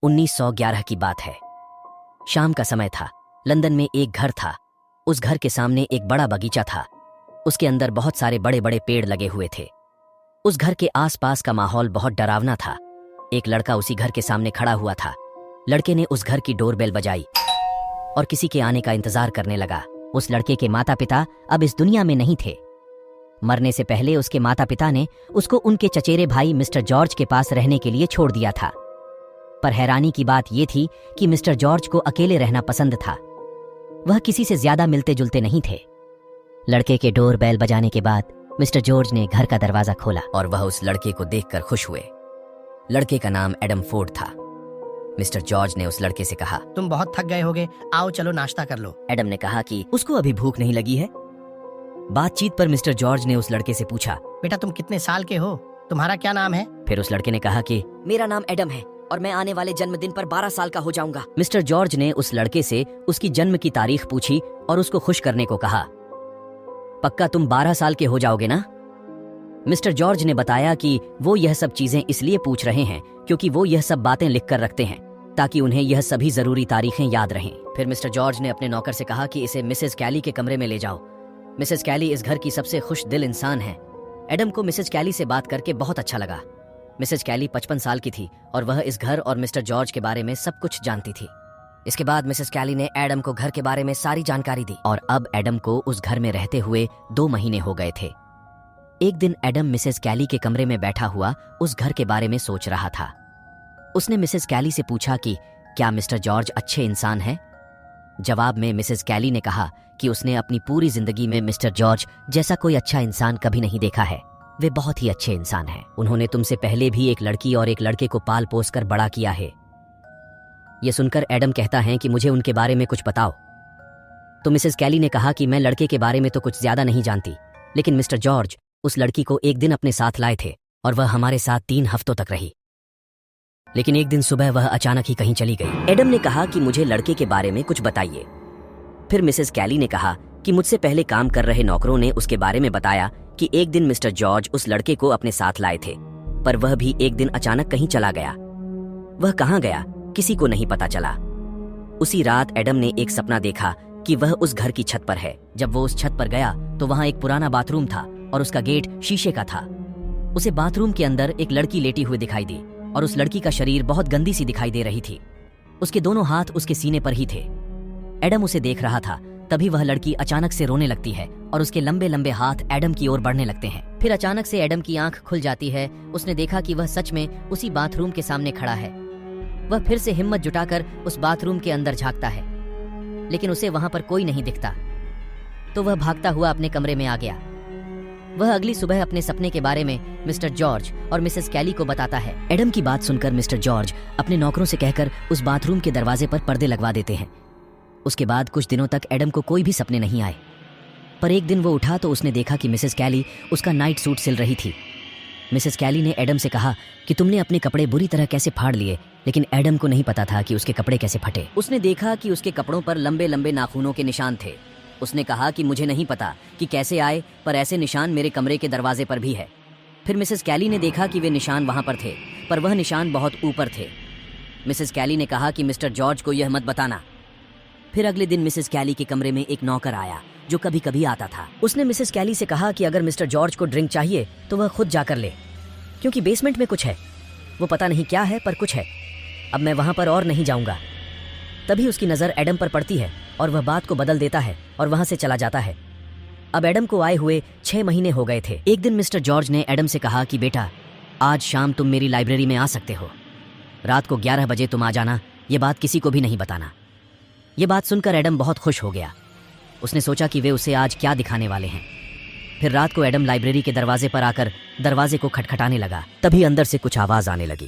1911 की बात है। शाम का समय था। लंदन में एक घर था। उस घर के सामने एक बड़ा बगीचा था। उसके अंदर बहुत सारे बड़े बड़े पेड़ लगे हुए थे। उस घर के आसपास का माहौल बहुत डरावना था। एक लड़का उसी घर के सामने खड़ा हुआ था। लड़के ने उस घर की डोरबेल बजाई और किसी के आने का इंतजार करने लगा। उस लड़के के माता पिता अब इस दुनिया में नहीं थे। मरने से पहले उसके माता पिता ने उसको उनके चचेरे भाई मिस्टर जॉर्ज के पास रहने के लिए छोड़ दिया था। पर हैरानी की बात यह थी कि मिस्टर जॉर्ज को अकेले रहना पसंद था। वह किसी से ज्यादा मिलते जुलते नहीं थे। लड़के के डोर बेल बजाने के बाद मिस्टर जॉर्ज ने घर का दरवाजा खोला और वह उस लड़के को देखकर खुश हुए। लड़के का नाम एडम फोर्ड था। मिस्टर जॉर्ज ने उस लड़के से कहा, तुम बहुत थक गए होगे, आओ चलो नाश्ता कर लो। एडम ने कहा कि उसको अभी भूख नहीं लगी है। बातचीत पर मिस्टर जॉर्ज ने उस लड़के से पूछा, बेटा तुम कितने साल के हो, तुम्हारा क्या नाम है? फिर उस लड़के ने कहा कि मेरा नाम एडम है और मैं आने वाले जन्मदिन पर 12 साल का हो जाऊंगा। मिस्टर जॉर्ज ने उस लड़के से उसकी जन्म की तारीख पूछी और उसको खुश करने को कहा, पक्का तुम 12 साल के हो जाओगे ना? मिस्टर जॉर्ज ने बताया कि वो यह सब चीजें इसलिए पूछ रहे हैं क्योंकि वो यह सब बातें लिख कर रखते हैं ताकि उन्हें यह सभी जरूरी तारीखें याद रहें। फिर मिस्टर जॉर्ज ने अपने नौकर से कहा कि इसे मिसेस कैली के कमरे में ले जाओ। मिसेस कैली इस घर की सबसे खुश दिल इंसान है। एडम को मिसेस कैली से बात करके बहुत अच्छा लगा। मिसेस कैली 55 साल की थी और वह इस घर और मिस्टर जॉर्ज के बारे में सब कुछ जानती थी। इसके बाद मिसेस कैली ने एडम को घर के बारे में सारी जानकारी दी और अब एडम को उस घर में रहते हुए 2 महीने हो गए थे। एक दिन एडम मिसेस कैली के कमरे में बैठा हुआ उस घर के बारे में सोच रहा था। उसने मिसेस कैली से पूछा कि क्या मिस्टर जॉर्ज अच्छे इंसान हैं? जवाब में मिसेस कैली ने कहा कि उसने अपनी पूरी जिंदगी में मिस्टर जॉर्ज जैसा कोई अच्छा इंसान कभी नहीं देखा है। वे बहुत ही अच्छे इंसान हैं। उन्होंने तुमसे पहले भी एक लड़की और एक लड़के को पाल पोस कर बड़ा किया है। यह सुनकर एडम कहता है कि मुझे उनके बारे में कुछ बताओ। तो मिसेस कैली ने कहा कि मैं लड़के के बारे में तो कुछ ज्यादा नहीं जानती, लेकिन मिस्टर जॉर्ज उस लड़की को एक दिन अपने साथ लाए थे और वह हमारे साथ 3 हफ्तों तक रही। लेकिन एक दिन सुबह वह अचानक ही कहीं चली गई। एडम ने कहा कि मुझे लड़के के बारे में कुछ बताइए। फिर मिसेस कैली ने कहा कि मुझसे पहले काम कर रहे नौकरों ने उसके बारे में बताया कि एक दिन मिस्टर जॉर्ज उस लड़के को अपने साथ लाए थे, पर वह भी एक दिन अचानक कहीं चला गया। वह कहाँ गया किसी को नहीं पता चला। उसी रात एडम ने एक सपना देखा कि वह उस घर की छत पर है। जब वो उस छत पर गया तो वहां एक पुराना बाथरूम था और उसका गेट शीशे का था। उसे बाथरूम के अंदर एक लड़की लेटी हुई दिखाई दी और उस लड़की का शरीर बहुत गंदी सी दिखाई दे रही थी। उसके दोनों हाथ उसके सीने पर ही थे। एडम उसे देख रहा था। तभी वह लड़की अचानक से रोने लगती है और उसके लंबे लंबे हाथ एडम की ओर बढ़ने लगते हैं। फिर अचानक से एडम की आंख खुल जाती है। उसने देखा कि वह सच में उसी बाथरूम के सामने खड़ा है। वह फिर से हिम्मत जुटाकर उस बाथरूम के अंदर झांकता है, लेकिन उसे वहां पर कोई नहीं दिखता। तो वह भागता हुआ अपने कमरे में आ गया। वह अगली सुबह अपने सपने के बारे में मिस्टर जॉर्ज और मिसेस कैली को बताता है। एडम की बात सुनकर मिस्टर जॉर्ज अपने नौकरों से कहकर उस बाथरूम के दरवाजे पर पर्दे लगवा देते हैं। उसके बाद कुछ दिनों तक एडम को कोई भी सपने नहीं आए। पर एक दिन वो उठा तो उसने देखा कि मिसेस कैली उसका नाइट सूट सिल रही थी। मिसेस कैली ने एडम से कहा कि तुमने अपने कपड़े बुरी तरह कैसे फाड़ लिए, लेकिन एडम को नहीं पता था कि उसके कपड़े कैसे फटे। उसने देखा कि उसके कपड़ों पर लंबे लंबे नाखूनों के निशान थे। उसने कहा कि मुझे नहीं पता कि कैसे आए, पर ऐसे निशान मेरे कमरे के दरवाजे पर भी है। फिर मिसेस कैली ने देखा कि वे निशान वहां पर थे, पर वह निशान बहुत ऊपर थे। मिसेस कैली ने कहा कि मिस्टर जॉर्ज को यह मत बताना। फिर अगले दिन मिसेस कैली के कमरे में एक नौकर आया जो कभी कभी आता था। उसने मिसेस कैली से कहा कि अगर मिस्टर जॉर्ज को ड्रिंक चाहिए तो वह खुद जाकर ले, क्योंकि बेसमेंट में कुछ है। वो पता नहीं क्या है, पर कुछ है। अब मैं वहां पर और नहीं जाऊंगा। तभी उसकी नजर एडम पर पड़ती है और वह बात को बदल देता है और वहां से चला जाता है। अब एडम को आए हुए 6 महीने हो गए थे। एक दिन मिस्टर जॉर्ज ने एडम से कहा कि बेटा, आज शाम तुम मेरी लाइब्रेरी में आ सकते हो। रात को 11 बजे तुम आ जाना। ये बात किसी को भी नहीं बताना। ये बात सुनकर एडम बहुत खुश हो गया। उसने सोचा कि वे उसे आज क्या दिखाने वाले हैं। फिर रात को एडम लाइब्रेरी के दरवाजे पर आकर दरवाजे को खटखटाने लगा। तभी अंदर से कुछ आवाज आने लगी।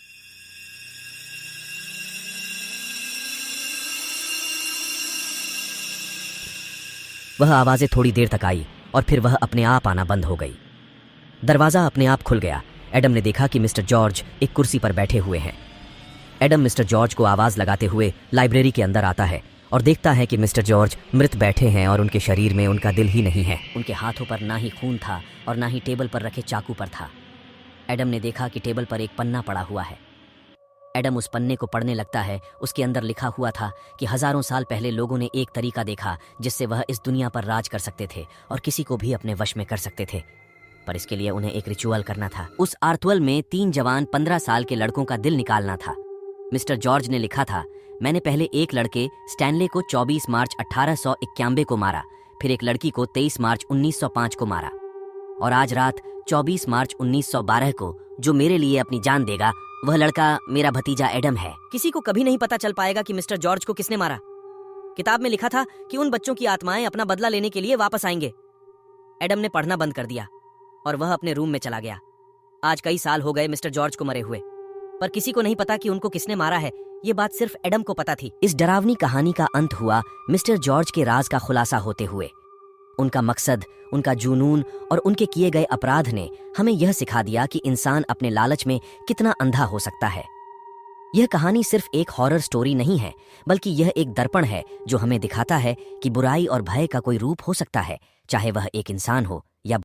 वह आवाजें थोड़ी देर तक आई और फिर वह अपने आप आना बंद हो गई। दरवाजा अपने आप खुल गया। एडम ने देखा कि मिस्टर जॉर्ज एक कुर्सी पर बैठे हुए हैं। एडम मिस्टर जॉर्ज को आवाज लगाते हुए लाइब्रेरी के अंदर आता है और देखता है कि मिस्टर जॉर्ज मृत बैठे हैं और उनके शरीर में उनका दिल ही नहीं है। उनके हाथों पर ना ही खून था और ना ही टेबल पर रखे चाकू पर था। एडम ने देखा कि टेबल पर एक पन्ना पड़ा हुआ है। एडम उस पन्ने को पढ़ने लगता है। उसके अंदर लिखा हुआ था कि हजारों साल पहले लोगों ने एक तरीका देखा जिससे वह इस दुनिया पर राज कर सकते थे और किसी को भी अपने वश में कर सकते थे, पर इसके लिए उन्हें एक रिचुअल करना था। उस आर्तुअल में 3 जवान 15 साल के लड़कों का दिल निकालना था। मिस्टर जॉर्ज ने लिखा था, मैंने पहले एक लड़के स्टैनले को 24 मार्च 1891 को मारा, फिर एक लड़की को 23 मार्च 1905 को मारा, और आज रात 24 मार्च 1912 को जो मेरे लिए अपनी जान देगा वह लड़का मेरा भतीजा एडम है। किसी को कभी नहीं पता चल पाएगा कि मिस्टर जॉर्ज को किसने मारा। किताब में लिखा था कि उन बच्चों की आत्माएं अपना बदला लेने के लिए वापस आएंगे। एडम ने पढ़ना बंद कर दिया और वह अपने रूम में चला गया। आज कई साल हो गए मिस्टर जॉर्ज को मरे हुए, पर किसी को नहीं पता कि उनको किसने मारा है। ये बात सिर्फ एडम को पता थी। इस डरावनी कहानी का अंत हुआ मिस्टर जॉर्ज के राज का खुलासा होते हुए। उनका मकसद, उनका जुनून और उनके किए गए अपराध ने हमें यह सिखा दिया कि इंसान अपने लालच में कितना अंधा हो सकता है। यह कहानी सिर्फ एक हॉरर स्टोरी नहीं है, बल्कि यह एक दर्पण है जो हमें दिखाता है कि बुराई और भय का कोई रूप हो सकता है, चाहे वह एक इंसान हो